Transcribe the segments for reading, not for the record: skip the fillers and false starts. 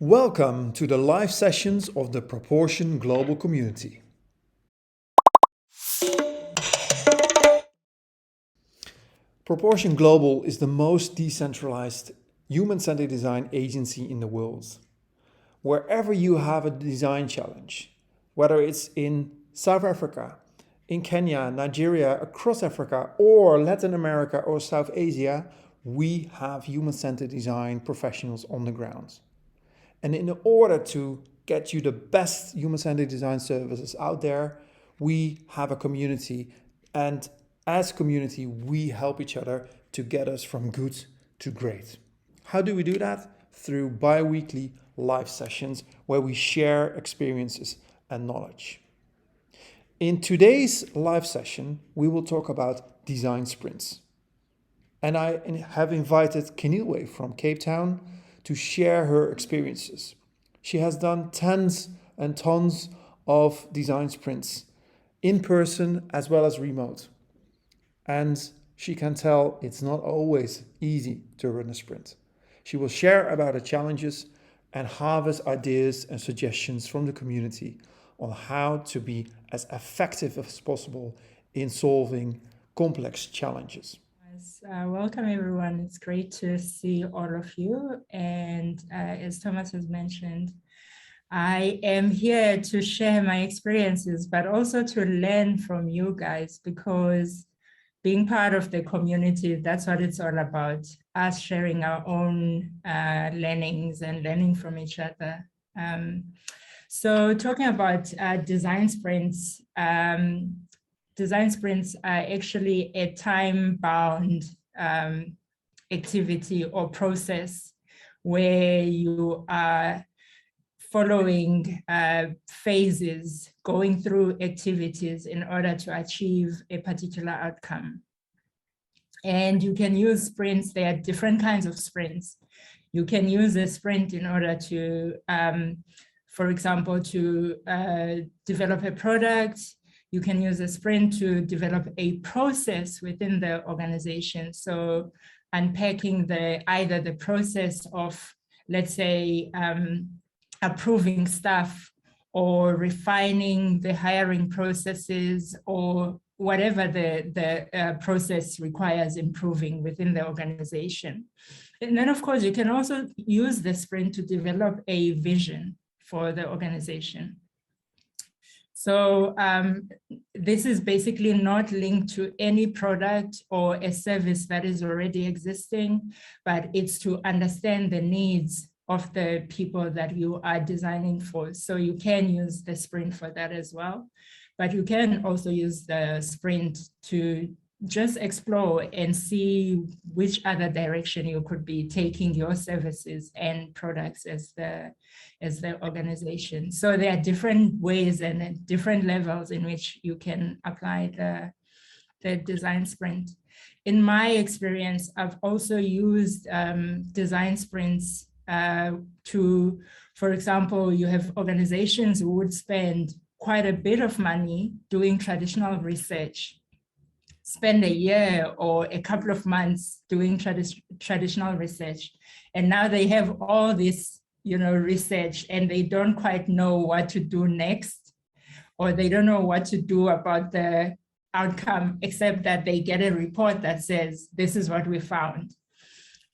Welcome to the live sessions of the Proportion Global Community. Proportion Global is the most decentralized human-centered design agency in the world. Wherever you have a design challenge, whether it's in South Africa, in Kenya, Nigeria, across Africa, or Latin America or South Asia, we have human-centered design professionals on the ground. And in order to get you the best human-centered design services out there, we have a community. And as a community, we help each other to get us from good to great. How do we do that? Through bi-weekly live sessions where we share experiences and knowledge. In today's live session, we will talk about design sprints. And I have invited Keneilwe from Cape Town to share her experiences. She has done tons and tons of design sprints, in person as well as remote. And she can tell it's not always easy to run a sprint. She will share about the challenges and harvest ideas and suggestions from the community on how to be as effective as possible in solving complex challenges. Welcome everyone. It's great to see all of you. And as Thomas has mentioned, I am here to share my experiences, but also to learn from you guys, because being part of the community, that's what it's all about, us sharing our own learnings and learning from each other. So talking about design sprints, design sprints are actually a time-bound activity or process where you are following phases, going through activities in order to achieve a particular outcome. And you can use sprints. There are different kinds of sprints. You can use a sprint in order to, for example, to develop a product. You can use a sprint to develop a process within the organization. So unpacking either the process of, let's say, approving staff, or refining the hiring processes, or whatever the process requires improving within the organization. And then, of course, you can also use the sprint to develop a vision for the organization. So this is basically not linked to any product or a service that is already existing, but it's to understand the needs of the people that you are designing for. So you can use the sprint for that as well, but you can also use the sprint to just explore and see which other direction you could be taking your services and products as the organization. So there are different ways and different levels in which you can apply the design sprint. In my experience, I've also used design sprints to, for example, you have organizations who would spend quite a bit of money doing traditional research, spend a year or a couple of months doing traditional research. And now they have all this, research, and they don't quite know what to do next, or they don't know what to do about the outcome, except that they get a report that says, this is what we found.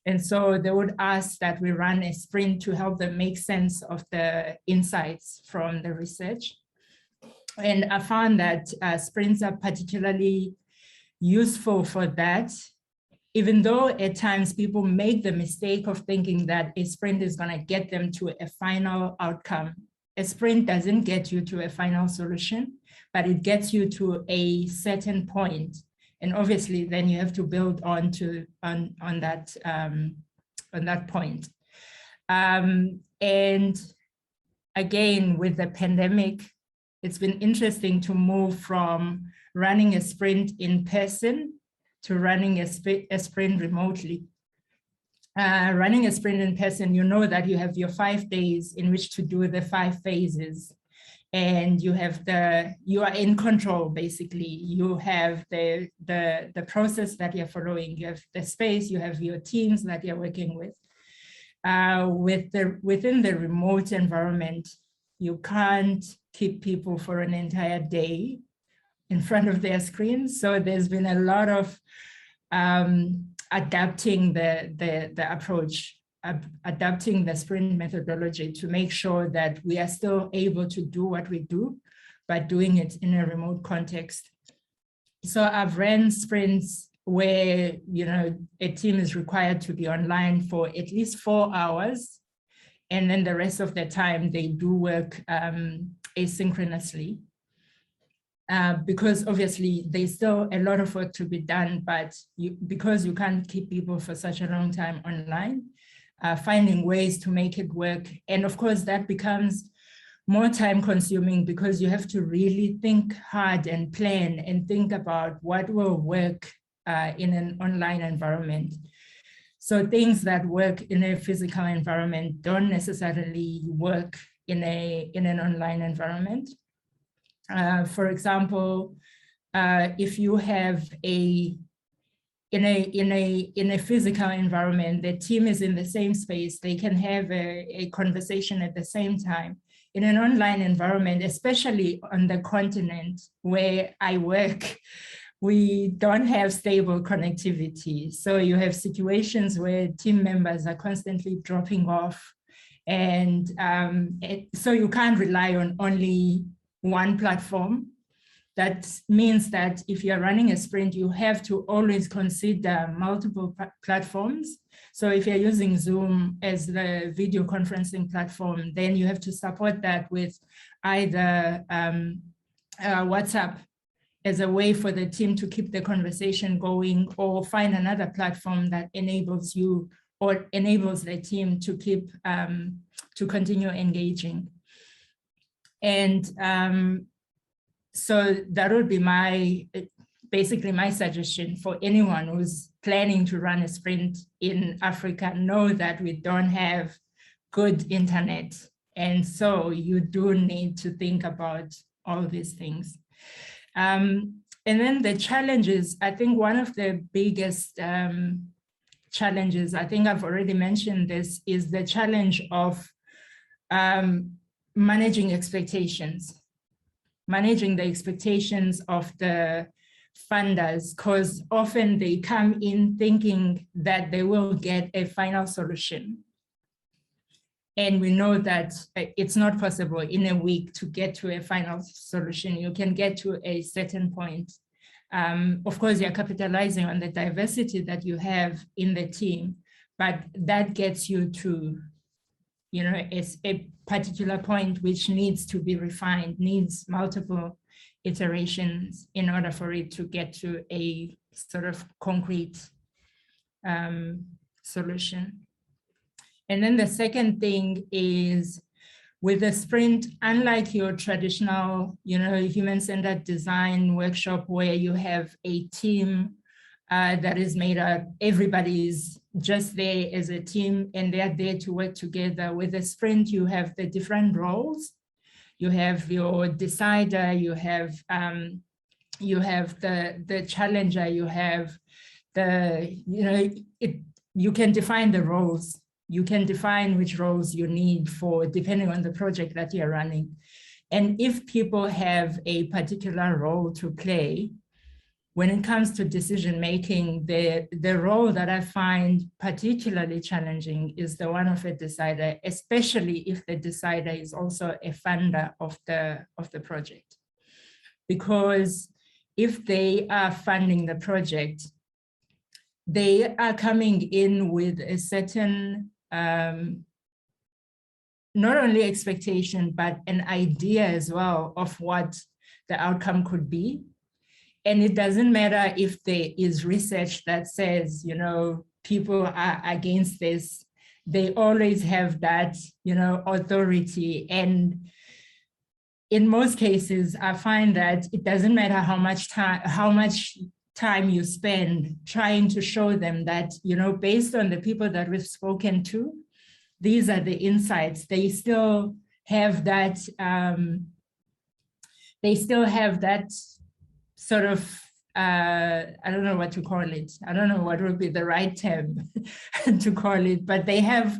And so they would ask that we run a sprint to help them make sense of the insights from the research. And I found that sprints are particularly useful for that, even though at times people make the mistake of thinking that a sprint is going to get them to a final outcome. A sprint doesn't get you to a final solution, but it gets you to a certain point. And obviously, then you have to build on that point. And again, with the pandemic, it's been interesting to move from running a sprint in person to running a sprint remotely. Running a sprint in person, you know that you have your 5 days in which to do the 5 phases. And you are in control, basically. You have the process that you're following, you have the space, you have your teams that you're working with. within the remote environment, you can't keep people for an entire day in front of their screens. So there's been a lot of adapting the approach, adapting the sprint methodology to make sure that we are still able to do what we do, but doing it in a remote context. So I've ran sprints where, you know, a team is required to be online for at least 4 hours. And then the rest of the time they do work asynchronously. Because obviously there's still a lot of work to be done, but because you can't keep people for such a long time online, finding ways to make it work. And of course that becomes more time consuming because you have to really think hard and plan and think about what will work in an online environment. So things that work in a physical environment don't necessarily work in an online environment. For example, if you have in a physical environment, the team is in the same space, they can have a conversation at the same time. In an online environment, especially on the continent where I work, we don't have stable connectivity. So you have situations where team members are constantly dropping off. And so you can't rely on only one platform. That means that if you're running a sprint, you have to always consider multiple platforms. So if you're using Zoom as the video conferencing platform, then you have to support that with either WhatsApp as a way for the team to keep the conversation going, or find another platform that enables you or enables the team to keep to continue engaging. And so that would be basically my suggestion for anyone who's planning to run a sprint in Africa. Know that we don't have good internet. And so you do need to think about all these things. And then the challenges, I think one of the biggest challenges, I think I've already mentioned this, is the challenge of managing expectations. Managing the expectations of the funders, because often they come in thinking that they will get a final solution. And we know that it's not possible in a week to get to a final solution. You can get to a certain point. Of course, you're capitalizing on the diversity that you have in the team, but that gets you to, you know, a particular point which needs to be refined, needs multiple iterations in order for it to get to a sort of concrete solution. And then the second thing is, with a sprint, unlike your traditional, you know, human-centered design workshop where you have a team that is made up, everybody's just there as a team and they're there to work together. With a sprint, you have the different roles. You have your decider, you have the challenger, you have the, you know, you can define the roles. You can define which roles you need for, depending on the project that you're running. And if people have a particular role to play, when it comes to decision-making, the role that I find particularly challenging is the one of a decider, especially if the decider is also a funder of the project. Because if they are funding the project, they are coming in with a certain, not only expectation, but an idea as well of what the outcome could be. And it doesn't matter if there is research that says, you know, people are against this, they always have that, you know, authority. And in most cases, I find that it doesn't matter how much time you spend trying to show them that, you know, based on the people that we've spoken to, these are the insights. They still have that, sort of I don't know what to call it. I don't know what would be the right term to call it, but they have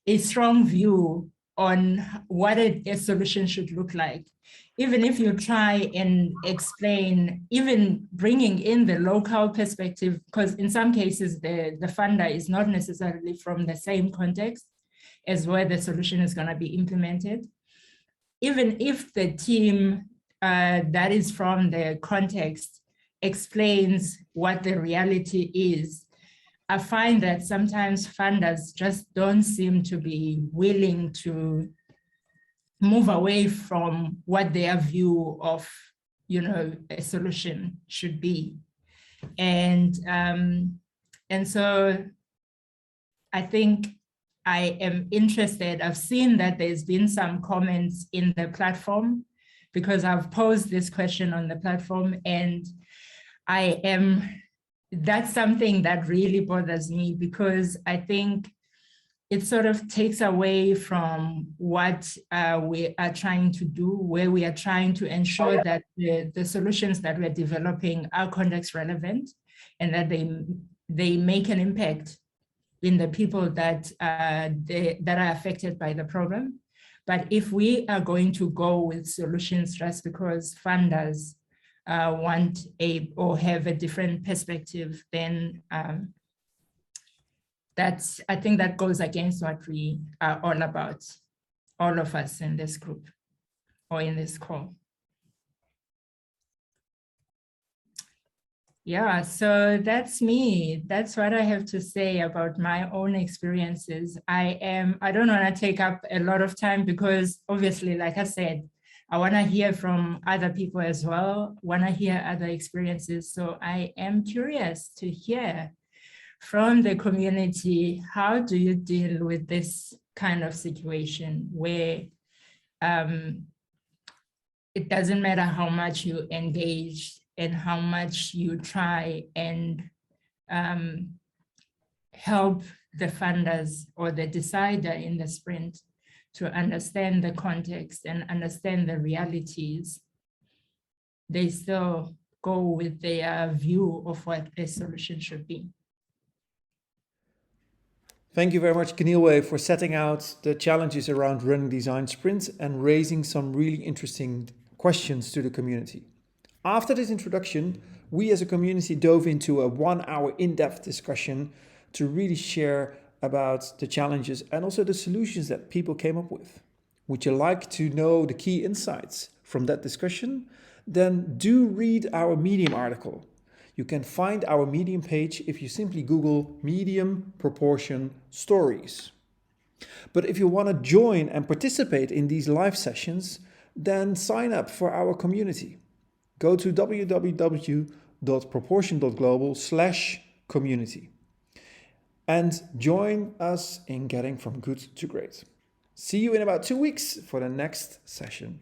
a strong view on what a solution should look like. Even if you try and explain, even bringing in the local perspective, because in some cases, the funder is not necessarily from the same context as where the solution is going to be implemented. Even if the team that is from the context explains what the reality is, I find that sometimes funders just don't seem to be willing to move away from what their view of, a solution should be. And so I think I am interested. I've seen that there's been some comments in the platform because I've posed this question on the platform, and that's something that really bothers me, because I think it sort of takes away from what we are trying to do, where we are trying to ensure that the solutions that we're developing are context relevant and that they make an impact in the people that are affected by the problem. But if we are going to go with solutions just because funders want or have a different perspective, then I think that goes against what we are all about, all of us in this group or in this call. Yeah, so that's me. That's what I have to say about my own experiences. I don't want to take up a lot of time because obviously, like I said, I want to hear from other people as well, want to hear other experiences. So I am curious to hear from the community, how do you deal with this kind of situation where it doesn't matter how much you engage and how much you try and help the funders or the decider in the sprint to understand the context and understand the realities, they still go with their view of what a solution should be. Thank you very much, Keneilwe, for setting out the challenges around running design sprints and raising some really interesting questions to the community. After this introduction, we as a community dove into a 1-hour in-depth discussion to really share about the challenges and also the solutions that people came up with. Would you like to know the key insights from that discussion? Then do read our Medium article. You can find our Medium page if you simply Google Medium Proportion Stories. But if you want to join and participate in these live sessions, then sign up for our community. Go to www.proportion.global/community and join us in getting from good to great. See you in about 2 weeks for the next session.